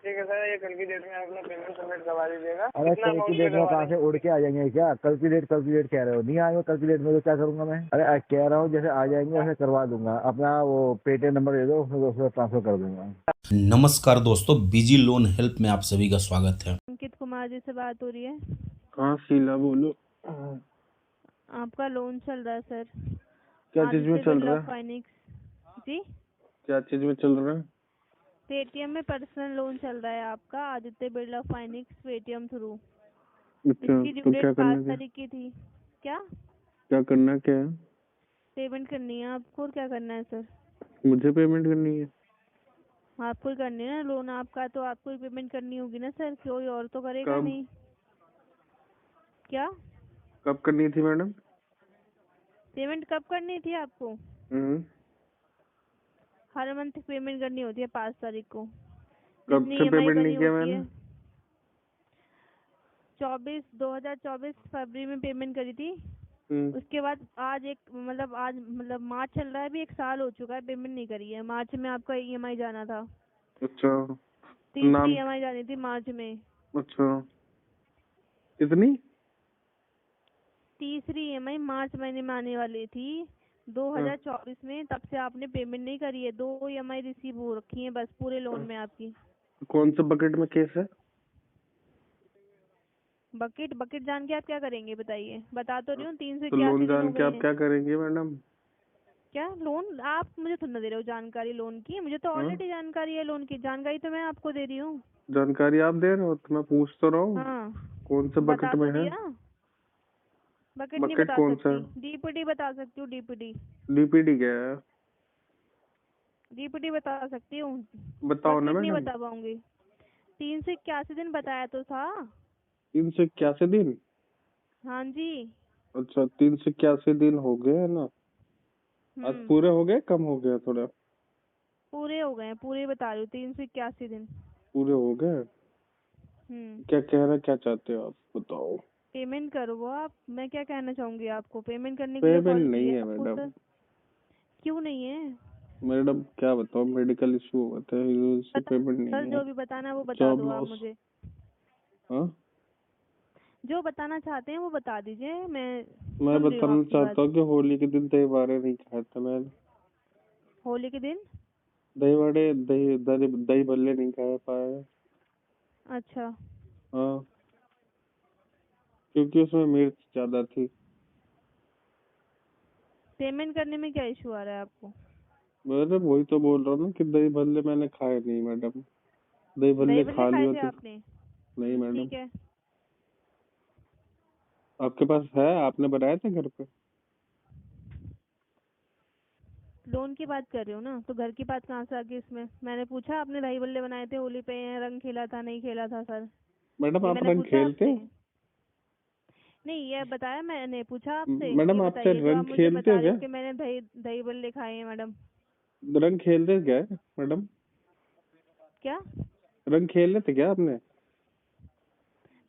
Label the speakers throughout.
Speaker 1: ठीक है सर, ये कल की डेट में अपना पेमेंट सबमिट करवा दीजिएगा।
Speaker 2: अरे कल की डेट में कहाँ से उड़ के आ जाएंगे क्या? कल की डेट कह रहे हो, नहीं आएंगे कल की डेट में तो क्या करूंगा मैं? अरे कह रहा हूँ जैसे आ जाएंगे वैसे करवा दूंगा। अपना वो पेटीएम नंबर दे दो, उसमें ट्रांसफर कर दूंगा।
Speaker 3: नमस्कार दोस्तों, बिजी लोन हेल्प में आप सभी का स्वागत है।
Speaker 4: अंकित कुमार जी से बात हो रही है।
Speaker 1: हाँ शीला बोलो।
Speaker 4: आपका लोन चल रहा है सर।
Speaker 1: क्या चीज में चल रहा है?
Speaker 4: फाइनिक्स जी,
Speaker 1: क्या चीज में चल रहा है?
Speaker 4: पेटीएम में पर्सनल लोन चल रहा है आपका, आदित्य बिरला फाइनिक्स पेटीएम थ्रू।
Speaker 1: अच्छा,
Speaker 4: इसकी ड्यू
Speaker 1: तो
Speaker 4: डेट
Speaker 1: क्या
Speaker 4: 5
Speaker 1: करना
Speaker 4: तारीख की थी। क्या
Speaker 1: करना क्या है?
Speaker 4: पेमेंट करनी है आपको, और क्या करना है सर?
Speaker 1: मुझे पेमेंट करनी है?
Speaker 4: आपको ही करनी है ना, लोन आपका तो आपको ही पेमेंट करनी होगी ना सर, कोई और तो करेगा
Speaker 1: कब?
Speaker 4: नहीं। क्या
Speaker 1: कब करनी थी मैडम?
Speaker 4: पेमेंट कब करनी थी आपको? हर मंथ पेमेंट करनी होती है 5 तारीख को।
Speaker 1: कब
Speaker 4: जितनी
Speaker 1: से
Speaker 4: ईएमआई
Speaker 1: पेमेंट
Speaker 4: बनी
Speaker 1: नहीं किया
Speaker 4: होती
Speaker 1: मैंने?
Speaker 4: है 2024 फरवरी में पेमेंट करी थी। उसके बाद आज मार्च चल रहा है, अभी 1 साल हो चुका है, पेमेंट नहीं करी है। मार्च में आपका ईएमआई जाना था।
Speaker 1: अच्छा,
Speaker 4: तीसरी ईएमआई जानी थी मार्च में।
Speaker 1: अच्छा, कितनी?
Speaker 4: तीसरी ईएमआई मार्च महीने में आने वाली थी 2024 में, तब से आपने पेमेंट नहीं करी है। 2 ईएमआई रिसीव हो रखी है बस पूरे लोन में आपकी।
Speaker 1: कौन से बकेट में केस है?
Speaker 4: बकेट जान के आप क्या करेंगे बताइए? बता तो रही हूँ, 3 से
Speaker 1: तो
Speaker 4: 81
Speaker 1: लोन
Speaker 4: दिन
Speaker 1: जान
Speaker 4: हो
Speaker 1: के
Speaker 4: गए
Speaker 1: आप
Speaker 4: हैं।
Speaker 1: क्या करेंगे मैडम?
Speaker 4: क्या लोन? आप मुझे थोड़ा दे रहे हो जानकारी लोन की, मुझे तो ऑलरेडी जानकारी है लोन की। जानकारी तो मैं आपको दे रही हूँ।
Speaker 1: जानकारी आप दे रहे हो तो मैं पूछ तो रहा हूँ।
Speaker 4: हाँ,
Speaker 1: कौन से बकेट
Speaker 4: बता
Speaker 1: में
Speaker 4: तो
Speaker 1: है?
Speaker 4: दिया। बकेट नहीं
Speaker 1: बकेट
Speaker 4: बता
Speaker 1: कौन सा?
Speaker 4: सकती, डीपीडी बता सकती हूँ। डीपीडी
Speaker 1: डीपीडी क्या है?
Speaker 4: डीपीडी बता सकती हूँ,
Speaker 1: बताओ ना
Speaker 4: बकेट नहीं
Speaker 1: मैडम।
Speaker 4: बता पाऊंगी। 3 से 81 दिन बताया तो था।
Speaker 1: 381 दिन?
Speaker 4: हाँ जी।
Speaker 1: अच्छा, 381 दिन हो गए है ना? आज पूरे हो गए, कम हो गया थोड़ा?
Speaker 4: पूरे हो गए, पूरे बता रही हूँ, 3 से 81 दिन
Speaker 1: पूरे हो गए। क्या कहना क्या चाहते हो आप, बताओ।
Speaker 4: पेमेंट करो आप। मैं क्या कहना चाहूंगी आपको, पेमेंट करने के लिए
Speaker 1: पेमेंट
Speaker 4: कॉल
Speaker 1: नहीं
Speaker 4: किया
Speaker 1: है
Speaker 4: आपको
Speaker 1: मैडम।
Speaker 4: सर। क्यों नहीं है?
Speaker 1: मैडम क्या बताओ, मेडिकल इशू होता है, इससे पेमेंट
Speaker 4: सर
Speaker 1: नहीं है।
Speaker 4: जो भी बताना है वो बता
Speaker 1: जॉब
Speaker 4: दो आप
Speaker 1: लॉस।
Speaker 4: मुझे।
Speaker 1: हाँ,
Speaker 4: जो बताना चाहते हैं वो बता दीजिए, मैं
Speaker 1: मैं
Speaker 4: सुन रही हूँ
Speaker 1: बताना
Speaker 4: आपकी बात।
Speaker 1: चाहता हूँ कि होली के दिन दही बड़े नहीं खाए थे मैंने।
Speaker 4: होली के दिन?
Speaker 1: दही बड़े, दही दही दही भल्ले नहीं खा पाए।
Speaker 4: अच्छा,
Speaker 1: हाँ, क्योंकि उसमें मिर्च ज्यादा थी।
Speaker 4: पेमेंट करने में क्या इशू आ रहा है आपको?
Speaker 1: मैं वही तो बोल रहा हूँ ना कि दही भल्ले मैंने खाए नहीं मैडम। दही
Speaker 4: दही
Speaker 1: भल्ले
Speaker 4: बल्ले
Speaker 1: खा
Speaker 4: खाए
Speaker 1: लियो
Speaker 4: थे
Speaker 1: तो।
Speaker 4: आपने?
Speaker 1: नहीं मैडम।
Speaker 4: ठीक है।
Speaker 1: आपके पास है? आपने बनाए थे घर पे?
Speaker 4: लोन की बात कर रही हूँ ना, तो घर की बात कहाँ से आ गई इसमें? मैंने पूछा आपने दही बल्ले बनाए थे होली पे, रंग खेला था नहीं खेला था सर?
Speaker 1: मैडम
Speaker 4: ये
Speaker 1: आप
Speaker 4: मैंने
Speaker 1: रंग
Speaker 4: पूछा
Speaker 1: खेलते
Speaker 4: आपसे?
Speaker 1: हो?
Speaker 4: नहीं, ये बताया मैंने, पूछा आपसे? ये
Speaker 1: मैडम आप
Speaker 4: बताइए जो
Speaker 1: रंग
Speaker 4: आप मुझे
Speaker 1: खेलते
Speaker 4: बता
Speaker 1: हो
Speaker 4: रहे
Speaker 1: क्या?
Speaker 4: हो कि मैंने दही दही बल्ले खाए हैं मैडम।
Speaker 1: रंग खेलते क्या है मैडम?
Speaker 4: क्या?
Speaker 1: रंग खेल लेते क्या आपने?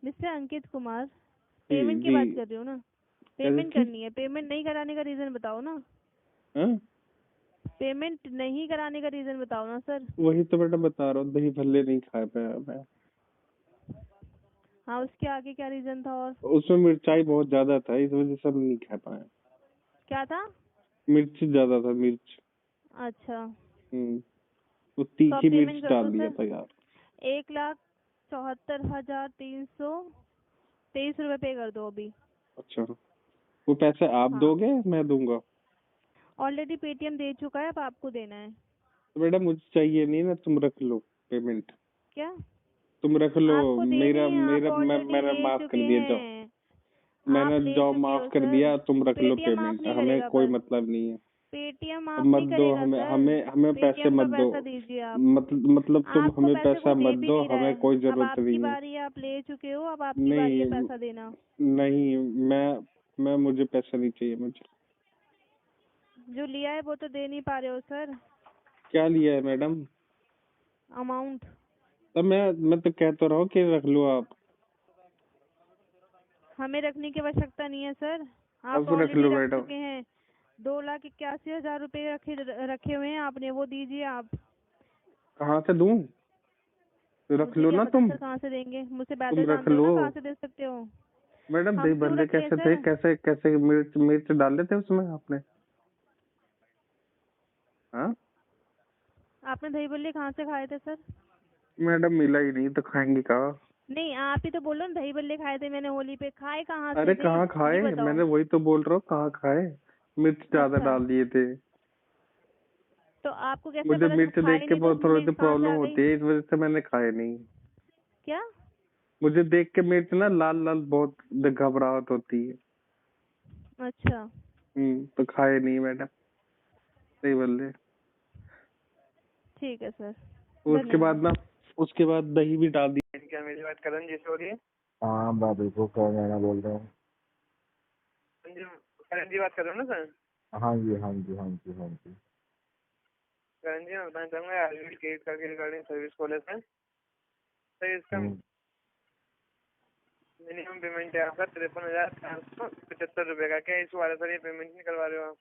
Speaker 4: मिस्टर अंकित कुमार,
Speaker 1: जी
Speaker 4: पेमेंट की
Speaker 1: जी।
Speaker 4: बात कर रही हूँ ना।
Speaker 1: कैसी
Speaker 4: पेमेंट
Speaker 1: चीज?
Speaker 4: करनी है, पेमेंट नहीं कराने का रीजन बताओ ना।
Speaker 1: हाँ,
Speaker 4: पेमेंट नहीं कराने का रीजन बताओ ना सर।
Speaker 1: वही तो मैडम बता रहा हूँ, दही भल्ले नहीं खा पाया मैं।
Speaker 4: हाँ, उसके आगे क्या रीजन था और?
Speaker 1: उसमें मिर्चाई बहुत ज्यादा था, इस वजह से हम नहीं खा पाए।
Speaker 4: क्या था?
Speaker 1: मिर्च ज्यादा था, मिर्च।
Speaker 4: अच्छा,
Speaker 1: वो
Speaker 4: तो आप
Speaker 1: तीखी मिर्च
Speaker 4: पेमेंट कर दो
Speaker 1: डाल दिया
Speaker 4: सर।
Speaker 1: था यार।
Speaker 4: 1,74,323 रुपये पे कर दो अभी।
Speaker 1: अच्छा, वो पैसे आप
Speaker 4: हाँ,
Speaker 1: दोगे मैं दूंगा?
Speaker 4: ऑलरेडी पेटीएम दे चुका है, अब आपको देना है।
Speaker 1: तो मैडम मुझे चाहिए नहीं ना, तुम रख लो पेमेंट।
Speaker 4: क्या?
Speaker 1: तुम रख लो।
Speaker 4: आपको देनी
Speaker 1: मेरा
Speaker 4: है, आप
Speaker 1: मेरा
Speaker 4: ऑलरेडी
Speaker 1: मैंने
Speaker 4: ले
Speaker 1: माफ कर
Speaker 4: चुके
Speaker 1: दिया, जाओ।
Speaker 4: हैं।
Speaker 1: मैंने
Speaker 4: आप ले
Speaker 1: जॉब
Speaker 4: चुके
Speaker 1: माफ
Speaker 4: हो
Speaker 1: कर
Speaker 4: सर।
Speaker 1: दिया, तुम रख लो
Speaker 4: पेटीएम आप
Speaker 1: पेमेंट,
Speaker 4: नहीं
Speaker 1: हमें
Speaker 4: करेगा
Speaker 1: कोई
Speaker 4: बस।
Speaker 1: मतलब नहीं है।
Speaker 4: पेटीएम
Speaker 1: अब
Speaker 4: आप
Speaker 1: मत
Speaker 4: नहीं
Speaker 1: दो
Speaker 4: करेगा
Speaker 1: हमें,
Speaker 4: सर।
Speaker 1: हमें पैसे
Speaker 4: पेटीएम का
Speaker 1: मत दो।
Speaker 4: पैसा दीजिए आप।
Speaker 1: मतलब तुम
Speaker 4: आपको
Speaker 1: हमें
Speaker 4: पैसे
Speaker 1: पैसा
Speaker 4: कोई दे
Speaker 1: मत
Speaker 4: भी
Speaker 1: दो,
Speaker 4: नहीं रहा
Speaker 1: हमें
Speaker 4: है।
Speaker 1: कोई
Speaker 4: अब
Speaker 1: जरूरत
Speaker 4: आपकी
Speaker 1: नहीं है।
Speaker 4: बारी है, आप ले चुके हो, अब आपकी बारी है
Speaker 1: नहीं
Speaker 4: पैसा देना।
Speaker 1: नहीं, मैं मुझे पैसा नहीं चाहिए मुझे।
Speaker 4: जो लिया है वो तो दे नहीं पा रहे हो सर,
Speaker 1: क्या लिया है मैडम?
Speaker 4: अमाउंट।
Speaker 1: तब मैं तो कह तो रहा हूँ कि रख लो आप।
Speaker 4: हमें रखने की आवश्यकता नहीं है सर, आप
Speaker 1: अब रख
Speaker 4: ऑलरेडी
Speaker 1: लो
Speaker 4: रख
Speaker 1: मैडम।
Speaker 4: चुके हैं। 2,81,000 रुपये रखे हुए हैं आपने, वो दीजिए आप।
Speaker 1: कहाँ से दूं? तो रख
Speaker 4: मुझे
Speaker 1: लो
Speaker 4: क्या
Speaker 1: ना
Speaker 4: पता
Speaker 1: तुम
Speaker 4: सर कहाँ से देंगे, मुझसे
Speaker 1: तुम
Speaker 4: बेहतर
Speaker 1: रख
Speaker 4: जानते हो
Speaker 1: लो।
Speaker 4: ना कहाँ से दे सकते हो।
Speaker 1: मैडम
Speaker 4: हम
Speaker 1: दही
Speaker 4: क्यों
Speaker 1: बल्ले
Speaker 4: रखें
Speaker 1: कैसे थे,
Speaker 4: सर?
Speaker 1: कैसे कैसे मिर्च मिर्च डाले थे उसमें आपने? हाँ
Speaker 4: आपने दही बल्ले कहाँ से खाए थे सर?
Speaker 1: मैडम मिला ही नहीं तो खाएंगे कहाँ?
Speaker 4: नहीं, आप ही तो बोलो ना दही बल्ले खाए थे मैंने होली पे, खाए कहाँ
Speaker 1: अरे
Speaker 4: से थे
Speaker 1: कहाँ
Speaker 4: ये
Speaker 1: खाए,
Speaker 4: बताओ।
Speaker 1: मैंने वही तो बोल रहा हूँ, कहाँ खाए? मिर्च ज्यादा
Speaker 4: अच्छा,
Speaker 1: डाल दिए थे।
Speaker 4: तो आपको कैसे
Speaker 1: मुझे
Speaker 4: पता जब
Speaker 1: मिर्च
Speaker 4: खाए
Speaker 1: देख के
Speaker 4: नहीं तो
Speaker 1: बहुत थोड़ी सी
Speaker 4: मिर्च कहाँ से
Speaker 1: प्रॉब्लम
Speaker 4: आ गई?
Speaker 1: होती है, इस वजह से मैंने खाए नहीं।
Speaker 4: क्या?
Speaker 1: मुझे देख के मिर्च ना लाल लाल बहुत घबराहट होती है।
Speaker 4: अच्छा,
Speaker 1: तो खाए नहीं मैडम दही बल्ले।
Speaker 4: ठीक है सर,
Speaker 1: उसके बाद
Speaker 4: धन्यवाद।
Speaker 1: ना, उसके बाद दही भी डाल दी। क्या मेरी बात करण जी से हो रही है?
Speaker 2: हाँ बाबू को कहना बोल रहा हूँ।
Speaker 1: करण जी बात कर रहे हो ना सर?
Speaker 2: हाँ जी हाँ जी हाँ जी हाँ जी।
Speaker 1: करण जी मैं बताना चाहूँगा आरबीएल क्रेडिट कार्ड के रिगार्डिंग सर्विस कॉलेज है सर। इसका मिनिमम पेमेंट है आपका 53,475 रुपये का। क्या इशू आ रहा है सर, ये पेमेंट नहीं करवा रहे हो आप?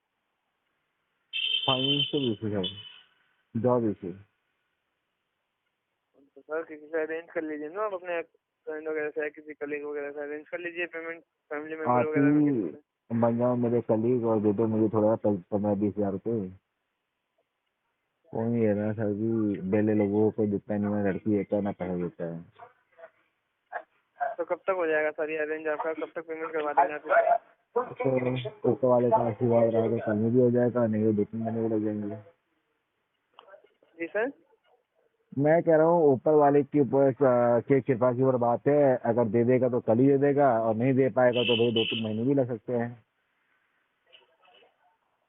Speaker 2: फाइनेंशियल इशू है, जॉब इशू।
Speaker 1: तो सर किसी से अरेंज कर लीजिए ना, आप अपने फ्रेंड वगैरह से, किसी कलीग वगैरह से अरेंज कर लीजिए पेमेंट, फैमिली मेम्बर
Speaker 2: आप
Speaker 1: वगैरह में किसी
Speaker 2: ही
Speaker 1: से।
Speaker 2: बन जाओ मेरे कलीग और दे दो मुझे थोड़ा 15-20 हज़ार रुपये। कोई है ना सर जी, बेले लोगों को जितना नहीं है, लड़की एक ना पैसा देता है।
Speaker 1: तो कब तक हो जाएगा सर ये अरेंज आपका, कब तक पेमेंट करवा देंगे आप?
Speaker 2: तो ऊपर वाले का आशीर्वाद रहा तो कल में भी हो जाएगा, नहीं तो 2-3 महीने भी लग जाएंगे।
Speaker 1: जी सर,
Speaker 2: मैं कह रहा हूँ ऊपर वाले की ऊपर की कृपा की ऊपर बात है, अगर दे देगा तो कल ही दे देगा, और नहीं दे पाएगा तो भाई 2-3 महीने भी लग सकते हैं।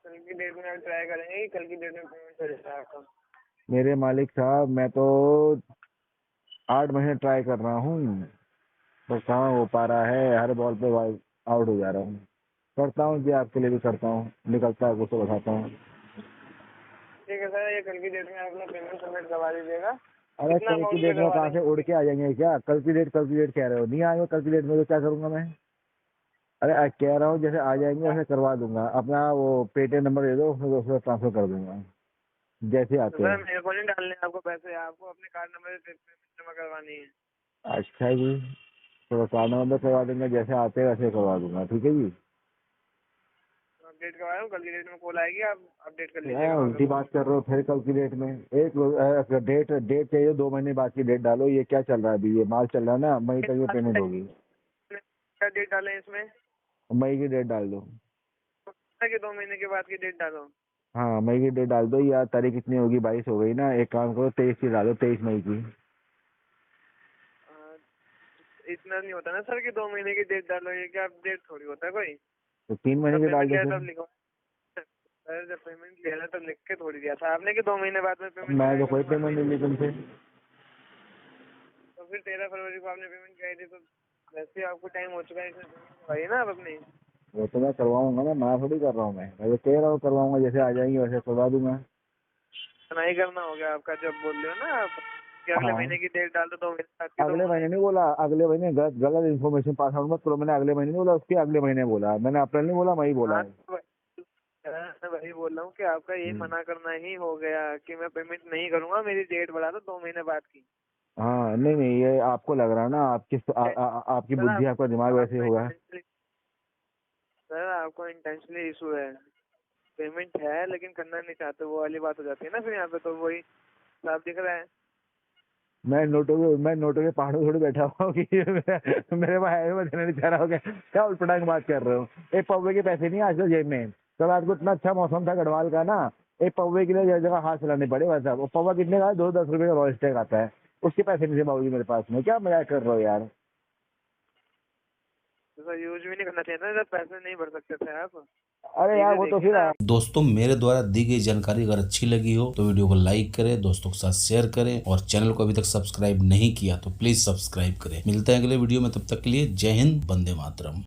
Speaker 1: कल की डेट में आप ट्राई करेंगे कि कल की डेट में पेमेंट हो जाएगा आपका?
Speaker 2: मेरे मालिक साहब मैं तो 8 महीने ट्राई कर रहा हूँ, तो कहाँ हो पा रहा है, हर बॉल पे आउट हो जा रहा हूँ। करता हूँ जी, आपके लिए भी करता हूँ, निकलता है कुछ तो बताता हूँ।
Speaker 1: ठीक है सर, ये कल की डेट में आप अपना पेमेंट सबमिट करवा दीजिएगा।
Speaker 2: अरे
Speaker 1: कितना
Speaker 2: कल की
Speaker 1: अमाउंट पे
Speaker 2: डेट में
Speaker 1: करवा
Speaker 2: कहाँ
Speaker 1: देंगे?
Speaker 2: से उड़ के आ जाएंगे क्या? कल की डेट कह रहे हो, नहीं आएंगे कल की डेट में तो क्या करूँगा मैं? अरे कह रहा हूँ जैसे आ जाएंगे वैसे करवा दूंगा, अपना वो पेटीएम नंबर दे दो, उसमें ट्रांसफर कर दूंगा जैसे
Speaker 1: तो
Speaker 2: आते
Speaker 1: सर
Speaker 2: हैं।
Speaker 1: मेरे को नहीं डालने आपको पैसे, आपको अपने कार्ड नंबर से पेमेंट जमा करवानी है।
Speaker 2: अच्छा जी, तो कार्ड नंबर करवा देंगे, जैसे आते हैं वैसे करवा दूंगा, ठीक है जी।
Speaker 1: अपडेट करवाया हूँ, कल की डेट में कॉल आएगी, आप अपडेट कर
Speaker 2: क्या
Speaker 1: लीजिएगा वहाँ पे
Speaker 2: उल्टी
Speaker 1: वो।
Speaker 2: बात कर रहे हो फिर? कल की डेट में एक डेट डेट चाहिए, 2 महीने बाद की डेट डालो, ये क्या चल रहा है अभी? ये माल चल रहा है ना, मई तक ये पेमेंट होगी।
Speaker 1: क्या डेट डालें इसमें?
Speaker 2: मई की डेट डाल दो।
Speaker 1: कि 2 महीने के बाद की डेट डालो?
Speaker 2: हाँ मई की डेट डाल दो, यार तारीख कितनी होगी? 22 हो गई ना, एक काम करो 23 की डालो, 23 मई की।
Speaker 1: इतना नहीं होता ना सर कि 2 महीने की डेट डालो, ये क्या डेट थोड़ी होता है कोई।
Speaker 2: तो 3 महीने की डाल
Speaker 1: पेमेंट
Speaker 2: दो
Speaker 1: लिया
Speaker 2: फिर।
Speaker 1: तब लिखो सर, जब पेमेंट लिया था तब लिख के थोड़ी दिया था आपने कि 2 महीने बाद में पेमेंट
Speaker 2: मैं तो
Speaker 1: कराया
Speaker 2: कोई
Speaker 1: करूँगा।
Speaker 2: पेमेंट नहीं ली तुमसे।
Speaker 1: तो फिर 13 फरवरी को आपने पेमेंट कराई थी, तो वैसे ही आपको टाइम हो चुका है, इसमें पेमेंट करवाइए ना आप अपनी।
Speaker 2: वो तो मैं करवाऊंगा ना, मना थोड़ी कर रहा हूँ मैं तो कह रहा हूँ करवाऊंगा, जैसे आ जाएंगे वैसे करवा दूंगा।
Speaker 1: नहीं करना हो गया आपका, जब बोल रहे हो ना आप कि अगले
Speaker 2: हाँ
Speaker 1: महीने की डेट डाल दो, 2 महीने बाद की, तो
Speaker 2: अगले महीने नहीं बोला, अगले महीने गलत इन्फॉर्मेशन पास आउट मत करो, मैंने अगले महीने नहीं बोला, उसके अगले महीने बोला मैंने, अप्रैल नहीं बोला, मई बोला
Speaker 1: हाँ,
Speaker 2: है।
Speaker 1: मैं वही बोल रहा हूँ कि आपका ये मना करना ही हो गया कि मैं पेमेंट नहीं करूंगा, मेरी डेट बढ़ा दो 2 महीने बाद की।
Speaker 2: हाँ नहीं नहीं, ये आपको लग रहा है ना, आपकी
Speaker 1: सर
Speaker 2: बुद्धि, आपका दिमाग वैसे ही होगा।
Speaker 1: सर आपको इंटेंशनली इशू है, पेमेंट है लेकिन करना नहीं चाहते, वो वाली बात हो जाती है ना फिर यहाँ पे, तो वही साफ दिख रहा है।
Speaker 2: मैं नोटों के पहाड़ों में थोड़ी बैठा हुआ हूँ कि मेरे पास है, मैं देना नहीं चाह रहा हूँ, क्या उल्टपटांग बात कर रहे हो? एक पौवे के पैसे नहीं आज तो जेब में। कल रात को इतना अच्छा मौसम था गढ़वाल का ना, एक पौवे के लिए जगह हाथ चलाने पड़े वैसा। वो पौवा कितने का है? 210 रुपये का रॉयल स्टेक आता है, उसके पैसे नहीं थे बाबूजी मेरे पास में। क्या मजाक कर रहे हो यार?
Speaker 1: तो सर यूज भी नहीं करना चाहिए था जब पैसे नहीं भर सकते थे आप।
Speaker 2: अरे यार वो तो फिर
Speaker 3: दोस्तों मेरे द्वारा दी गई जानकारी अगर अच्छी लगी हो तो वीडियो को लाइक करें, दोस्तों के साथ शेयर करें, और चैनल को अभी तक सब्सक्राइब नहीं किया तो प्लीज सब्सक्राइब करें। मिलते हैं अगले वीडियो में, तब तक के लिए जय हिंद, वंदे मातरम।